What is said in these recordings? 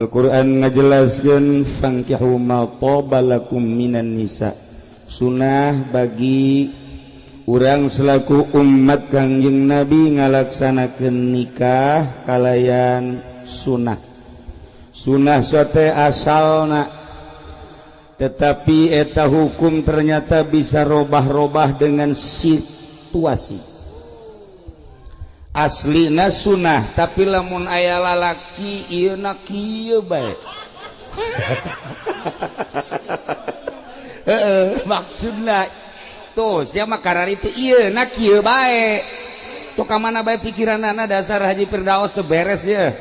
Al-Quran ngajelaskeun fankihu ma thaba lakum minan nisa, sunah bagi urang selaku umat Kangjeng Nabi ngalaksanakeun nikah kalayan sunah. Sunah sote asalna, tetapi eta hukum ternyata bisa robah-robah dengan situasi. Aslina sunah, tapi lamun aya lalaki ieu na kieu bae. Maksudna tuh sia mah karari teh ieu na kieu bae. Tuh ka mana bae pikiranana dasar Haji Firdaus teu beres ya.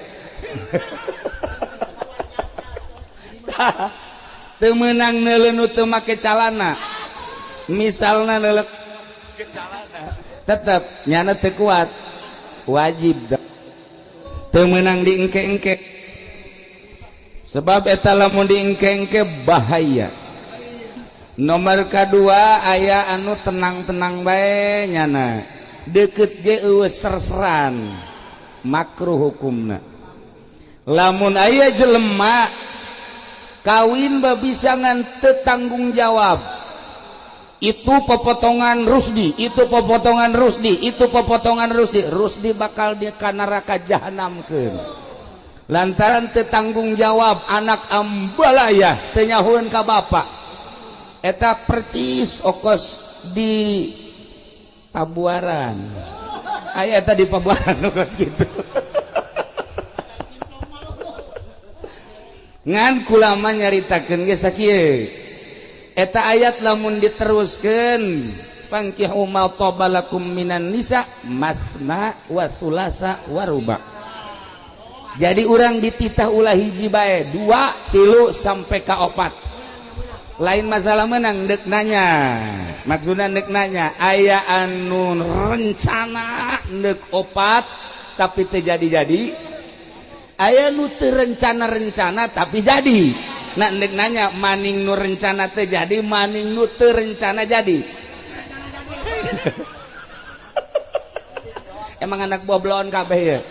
Teu meunang neuleuh teu make calana. Misalna neuleuh ke calana, tetep nyana teu kuat. Wajib teu meunang diengke-engke, sebab eta lamun diengke-engke bahaya. Nomor kadua aya anu tenang-tenang bae nyana, deukeut ge eueus serseran, makruh hukumna. Lamun aya jelema kawin bisa ngan teu tanggung jawab, itu pepotongan Rusdi, itu pepotongan Rusdi, itu pepotongan Rusdi. Rusdi bakal dia ka neraka jahanamkeun. Lantaran teu tanggung jawab, anak ambalaya teu nyahoeun ka bapa. Eta percis okos di Pabuaran. Aya eta di Pabuaran okos kitu. Ngan kulama nyaritakeun ge sakieu. Eta ayat lamun diteruskeun fankihu ma thaba lakum minan nisa masna wa sulasa wa ruba. Jadi urang dititah ulah hiji bae, 2, 3 sampai ka 4. Lain masalah menang deuk nanya. Maksudna deuk nanya aya anu rencana deuk 4 tapi teu jadi-jadi. Aya nu teu rencana-rencana tapi jadi. Nak ndek nanya maning nu rencana teu jadi, maning nu teu rencana jadi. Emang anak boblon kabeh ya.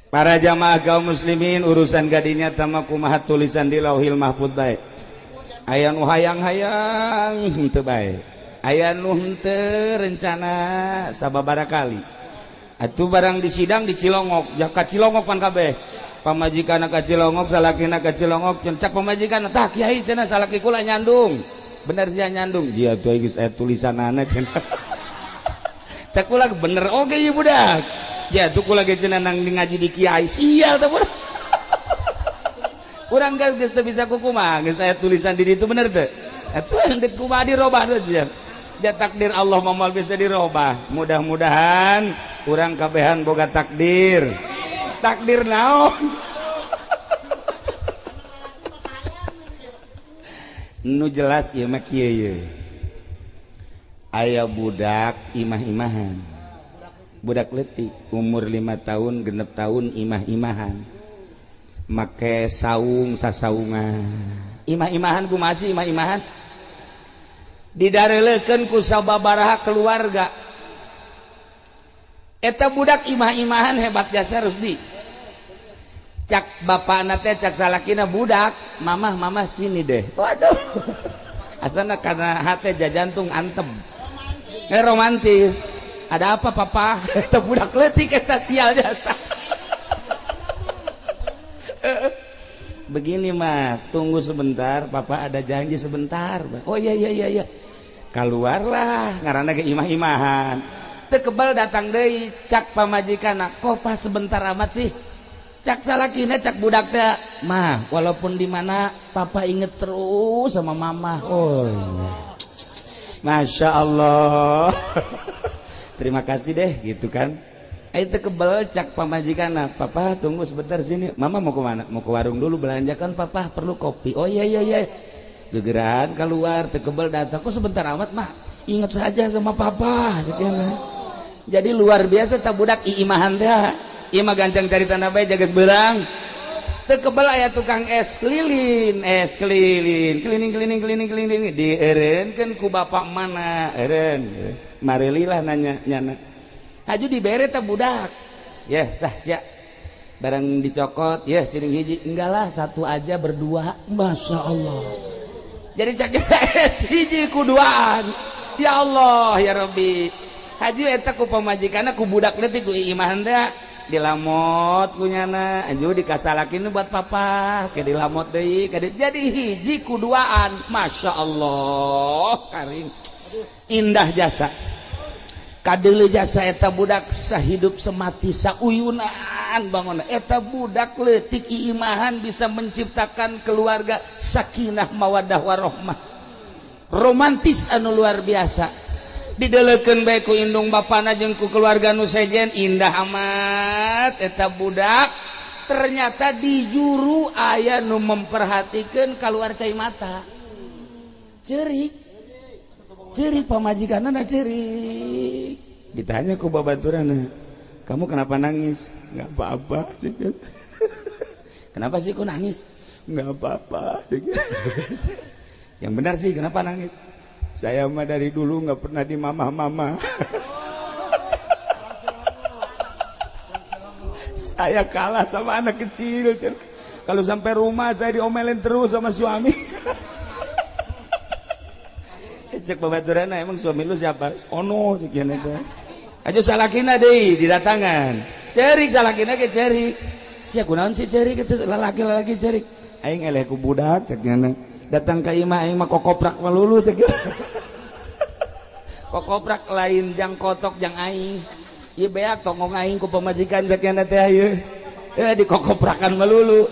Para jamaah kaum muslimin, urusan gadinya tama kumaha tulisan di Lauhil Mahfuz bae. Aya nu hayang-hayang henteu bae. Aya nu henteu rencana sababaraha kali. Atuh barang di sidang di Cilongok, jak ka Cilongok pan kabeh. Pamajikan ka Cilongok, salakina ka Cilongok, cak pamajikan tah kiai cenah salaki kula nyandung. Bener sia nyandung. Dia tuh geus aya tulisanana cenah. Cak kula bener oge ieu budak. Ya tuh kula ge cenah nang ngaji di kiai sial teh budak. Urang geus teu bisa kukumaha, geus aya tulisan di ditu bener teu. Atuh hendak kumaha dirobah teh. Ya takdir Allah moal bisa dirobah. Mudah-mudahan urang kabehan boga takdir. Takdir naon? Nu jelas ieu mah kieu ye. Aya budak imah-imahan. Budak leutik umur 5 tahun, 6 tahun imah-imahan. Make saung sasaungan. Imah-imahan kumaha sih imah-imahan? Didareleukeun ku sababaraha keluarga. Eta budak imah-imahan hebat jasa Rusdi. Cak bapana teh cak salakina budak, mamah sini deh. Waduh. Asana karena hate jajantung antem. Romantis. Ada apa papa? Eta budak leutik eta sial jasa. Begini mah, tunggu sebentar, papa ada janji sebentar. Oh iya. Keluarlah ngaranna ge imah-imahan. Tekebal datang deui cak pamajikanna, kok pas sebentar amat sih? Cak salakina cak budak teh, mah walaupun di mana papa inget terus sama mama. Oh iya. Masya Allah. Terima kasih deh gitu kan. Ayo tekebal cak pamajikanna, papa tunggu sebentar sini. Mama mau ke mana? Mau ke warung dulu belanja kan papa perlu kopi. Oh iya. Gegeran keluar tekebal datang, kok sebentar amat mah? Ingat saja sama papa sekian. Jadi luar biasa tak budak iimahan teh. Imah gancang cari tanah bae jagas beurang. Teu kebal aya tukang es keliling dieureunkeun ku bapak mana eureun. Marelilah nanya nyana. Haju dibere teh budak. Ya tah sia. bareng dicokot ya siring hiji enggak lah satu aja berdua. Masya Allah. Jadi cak hiji kuduaan. Ya Allah ya Rabbi. Haji eta ku pamajikanna ku budak leutik ku imahan teh dilamot kunyana anju dikasalakin buat papa ke dilamot deui jadi hiji kuduaan. Masya Allah karim indah jasa kadeuleu jasa eta budak sahidup semati sauyunan bangun eta budak leutik iimahan bisa menciptakan keluarga sakinah mawaddah warahmah romantis anu luar biasa didelekeun bae ku indung bapana jeung ku keluarga nu sejen indah amat eta budak ternyata di juru aya nu memperhatikeun kaluar cai mata ceurik pamajikanna ceurik ditanya ku babaturanna kamu kenapa nangis nggak apa-apa kenapa sih kok nangis nggak apa-apa yang benar sih kenapa nangis saya mah dari dulu nggak pernah di mama-mama. Saya kalah sama anak kecil. Kalau sampai rumah saya diomelin terus sama suami. Cek babaturan emang suami lu siapa? Ono sekian itu. Aja salakina deui didatangan. Cerik salakina ke cerik. Sia kunaon si cerik itu lalaki cerik. Aing eleh ku budak cekna. Datang ke imah aing mah kokoprak melulu cek. Kokoprak lain jang kotok jang aing. Ieu beak tongong aing ku pamajikan sakiana teh ieu. Di kokoprakan melulu.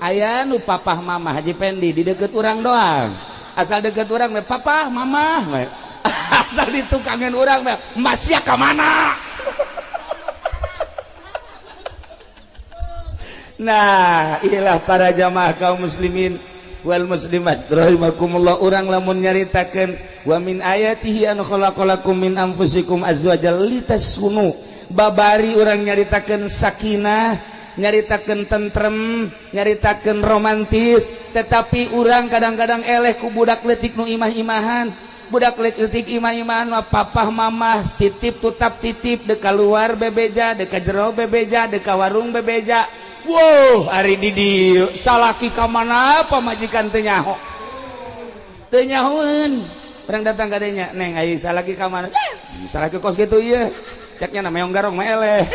Aya nu papah mamah Haji Pendi di deket urang doang. Asal deket urang mah papah mamah. Asal ditukangin urang mah masya ka mana? Nah, inilah para jamaah kaum muslimin wal muslimat rahimakumullah urang lamun nyaritakeun wa min ayatihi an khalaqalakum min anfusikum azwajal litaskunu babari urang nyaritakeun sakinah nyaritakeun tentrem nyaritakeun romantis tetapi urang kadang-kadang eleh ku budak leutik nu imah-imahan budak leutik imah-imahan mah papah mamah titip tutap titip dek keluar bebeja dek jero bebeja dek warung bebeja. Wow, hari di dieu salaki ka mana pamajikan teu nyaho. Teu nyahoeun. Urang datang ka dinya, "Neng, ai salaki ka mana?" "Salaki kos kitu ieu." Ceknya na meong garong mah eleh.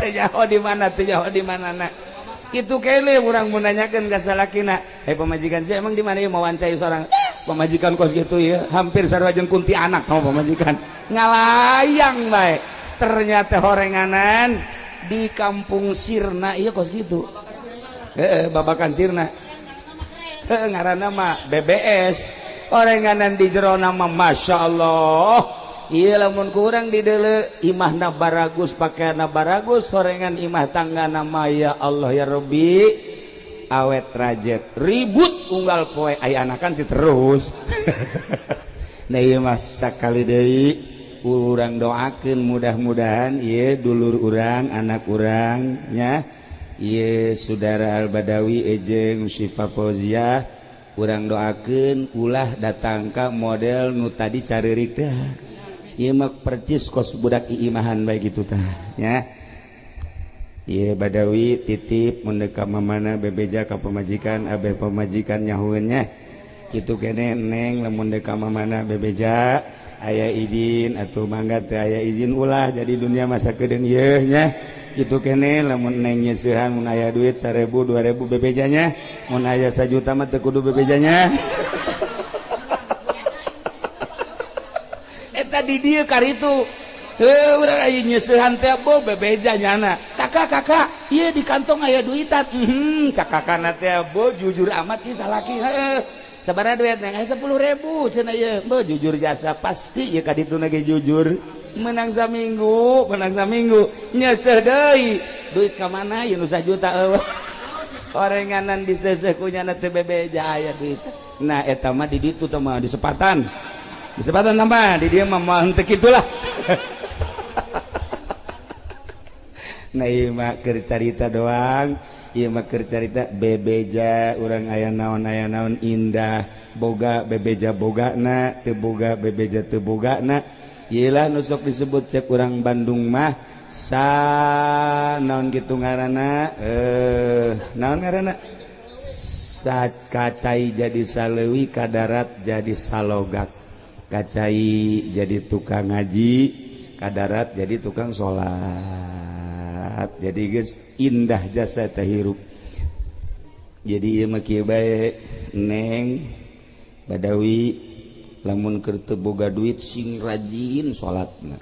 Teu nyaho di mana, teu nyaho di manana. Kitu kele urang mun nanyakeun ka salakina, pamajikan saya emang di mana ieu mau wancai sorang?" "Pamajikan kos kitu ieu, hampir sarua jeung kunti anak sama pamajikan." Ngalayang bae. Ternyata horenganan di kampung Sirna iya kos gitu babakan Sirna ngaranna mah BBS orenganan di jero nama Masya Allah iya lamun kurang di deuleu imahna baragus pakaianna baragus orengan imah tangga nama ya Allah ya Rabbi awet rajet ribut unggal poe aya anakan sih terus nah iya mah sakali deui urang doakeun mudah-mudahan ieu dulur urang anak urangnya ieu saudara Al-Badawi ejeng Syifa Fauziah urang doakeun ulah datang ka model nu tadi careurik teh ieu mah percis kos budak iimahan bae kitu tah nya ieu Badawi titip mun ka mamana bebeja ka pamajikan abeh pamajikan nyahueun nya kitu kene neng lamun ka mamana bebeja aya izin atau mangga teh aya izin ulah jadi dunia masa kedeung ieu nya kitu kene lamun neng nyeusehan mun aya duit 1000 2000 bebejanya mun aya 1 juta mah teu kudu bebejanya eta di dieu karitu urang aya nyeusehan teh bo bebeja nyana kakak ieu di kantong aya duitan cakakana teh bo jujur amat ieu salaki sabaraha duit neng 10.000 cenah ieu beuh jujur jasa pasti ieu ka ditu ge jujur menang saminggu nyeuseuh deui duit ka mana ieu nu 1 juta eueuh orenganan diseuseuh ku nyana teu bebeja aya duit nah eta mah di ditu teh mah di sepatan tambah di dieu mah moal teu kitulah nah ieu mah keur carita doang ieu mah keur carita bebeja urang aya naon indah boga bebeja bogana teu boga bebeja teu bogana ieu lah nu sok disebut cek urang Bandung mah naon gitu ngaranna naon ngaranna kacai jadi salewi kadarat jadi salogak kacai jadi tukang ngaji kadarat jadi tukang sholat jadi guys indah jasa tahirup jadi ieu mah kieu bae neng badawi lamun keur teu boga duit sing rajin sholatna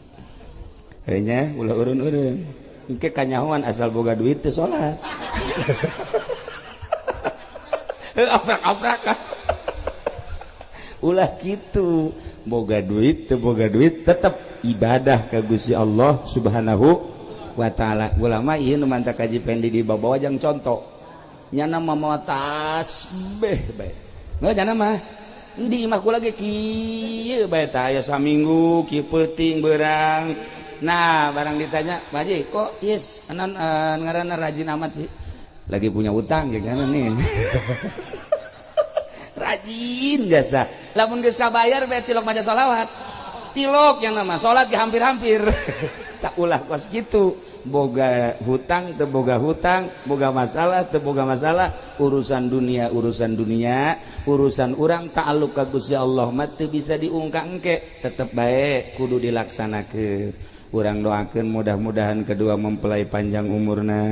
kayaknya ulah urun-urun engke kanyahoan asal boga duit teu sholat aprak-aprakan ulah gitu boga duit teu boga duit tetep ibadah ka Gusti Allah Subhanahu wa taala. Ulama ieu nu manta kaji pendi di babawa jang contoh nyana mah tasbih bae nya mah di imah kula ge kieu bae tah aya saminggu kieu peuting beurang. Nah barang ditanya Pak Haji kok yes anan ngaranna rajin amat sih lagi punya utang ya kan nih rajin jasa lamun geus kabayar bae tilok maca sholawat tilok yang nama sholat ge hampir-hampir tak ulah kos gitu boga hutang teu boga hutang boga masalah teu boga masalah urusan dunia urusan urang ta'alluq ka Gusti Allah mah teu bisa diungkak engke tetep bae kudu dilaksanakeun. Urang doakeun mudah-mudahan kedua mempelai panjang umurna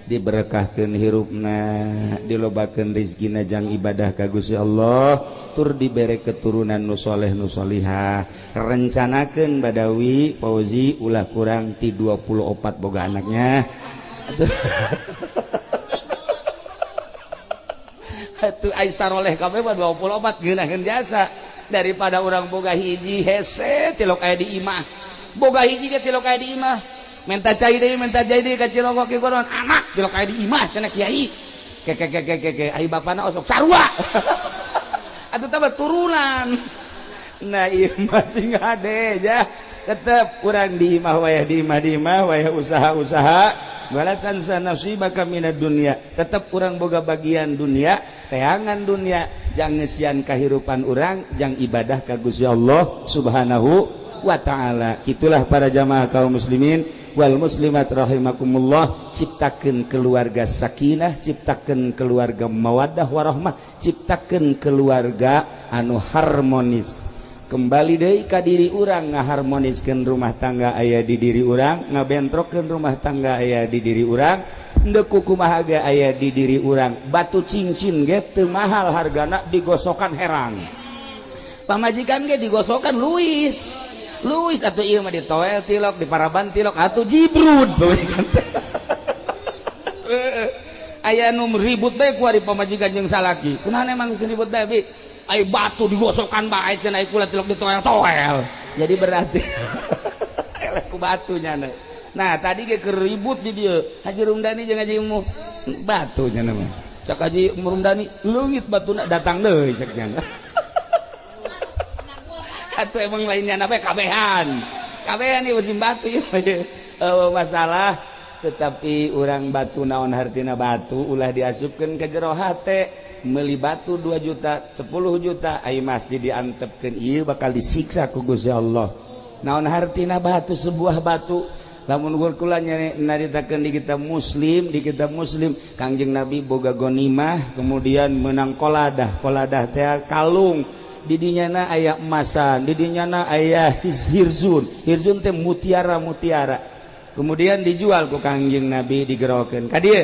diberkahkeun hirupna dilobakeun rezekina jang ibadah ka Gusti Allah tur dibere keturunan nu soleh nu solihah. Rencanakeun badawi Fauzi ulah kurang ti 24 boga anaknya atuh ai saroleh kabeh mah 24 geunaheun jasa daripada urang boga hiji hese tilok aya di imah boga hiji ge tilok aya di imah minta cai deui ka Cilogok ke goron anak tilok aya di imah cenah kiai ke ai bapana osok sarua atuh teh turunan. Nah ieu masih ngade ya tetep urang di imah wayah usaha balatan sanasibaka minad dunya tetep urang boga bagian dunia teangan dunia jang ngeusian kahirupan urang jang ibadah ka Gusti Allah Subhanahu wa taala. Itulah para jamaah kaum muslimin wal muslimat rahimakumullah, ciptakeun keluarga sakinah, ciptakeun keluarga mawaddah warahmah, ciptakeun keluarga anu harmonis. Kembali deui ka diri urang ngaharmoniskeun rumah tangga aya di diri urang, ngabentrokeun rumah tangga aya di diri urang, endeu kumaha ge aya di diri urang. Batu cincin ge teu mahal hargana digosokan herang. Pamajikan ge digosokan luis atuh ieu mah ditoel tilok di paraban tilok atuh jibrud aya nu ribut bae ku ari pamajikan jeung salaki kunaha emang ribut bae bi ai batu digosokkan bae cenah ai kula tilok ditoel jadi berarti ku batunya nah tadi ge keur ribut di dieu Haji Rumdani jeung Haji Muh batunya mah cak Haji Rumdani leungit batuna datang deui cek nya atuh emang lainnya apa kabehan ieu musim batu ieu masalah tetapi urang batu naon hartina batu ulah diasupkeun ka jero hate meuli batu 2 juta 10 juta ai masjid diantepkeun ieu bakal disiksa ku Gusti Allah. Naon hartina batu sebuah batu lamun kula nyaritakeun di kitab muslim Kangjeng Nabi boga gonimah kemudian menang qoladah teh kalung di dinyana aya emasan di dinyana aya hirzun teh mutiara kemudian dijual ku Kangjeng Nabi digerokeun ka dieu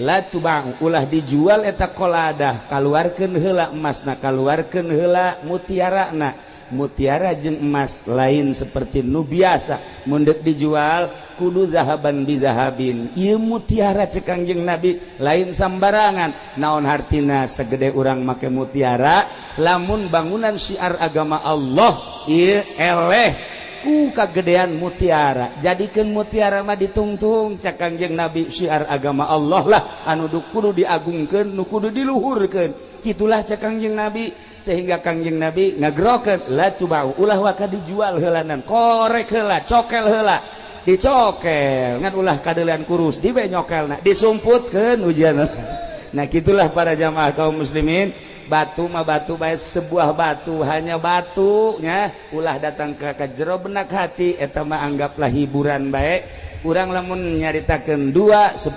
la tubang ulah dijual eta qoladah kaluarkeun heula emasna kaluarkeun heula mutiara jeung emas lain seperti nu biasa mun deuk dijual kudu zahaban bi zahabin. Ieu mutiara cek Kangjeng Nabi lain sambarangan naon hartina segede urang make mutiara lamun bangunan syiar agama Allah ieu eleh ku kagedean mutiara jadikeun mutiara mah ditungtung cek Kangjeng Nabi syiar agama Allah lah anu kudu diagungkeun nu kudu diluhurkeun kitulah cek Kangjeng Nabi sehingga Kangjeng Nabi ngagerokeun la tubau ulah waka dijual heulanan korek heula cokel heula dicokel ngan ulah kadeulean kurus dibe nyokelna disumputkeun ujian. Nah gitulah para jamaah kaum muslimin batu mah batu bae sebuah batu hanya batunya ulah datang ke jero benak hati eta mah anggaplah hiburan bae. Urang lamun nyaritakeun 2 10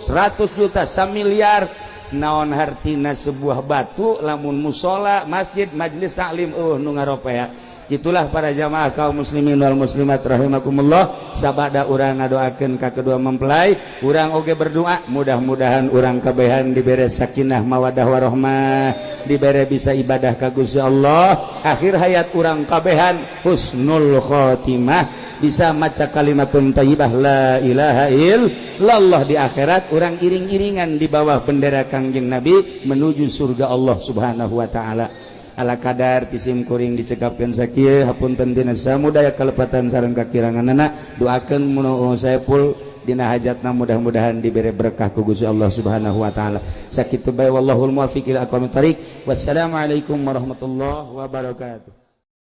100 juta 1 miliar naon hartina sebuah batu lamun musola masjid majelis taklim nu ngaropea. Itulah para jamaah kaum muslimin wal muslimat rahimakumullah. Sabada urang ngadoakeun ka kedua mempelai, urang oge berdoa mudah-mudahan urang kabehan dibere sakinah mawaddah warahmah, dibere bisa ibadah ka Gusti Allah, akhir hayat urang kabehan husnul khotimah, bisa maca kalimatun thayyibah la ilaha illallah di akhirat urang iring-iringan di bawah bendera Kangjeng Nabi menuju surga Allah Subhanahu wa taala. Ala kadar tisim kuring dicekapkeun sakieu hapunten dina samudaya kalepatan sareng kakiranganna doakeun mun Saepul dina hajatna mudah-mudahan diberi berkah ku Gusti Allah Subhanahu wa taala. Sakitu bae wallahul muwaffiq ila aqwamit thariq. Wassalamualaikum warahmatullahi wabarakatuh.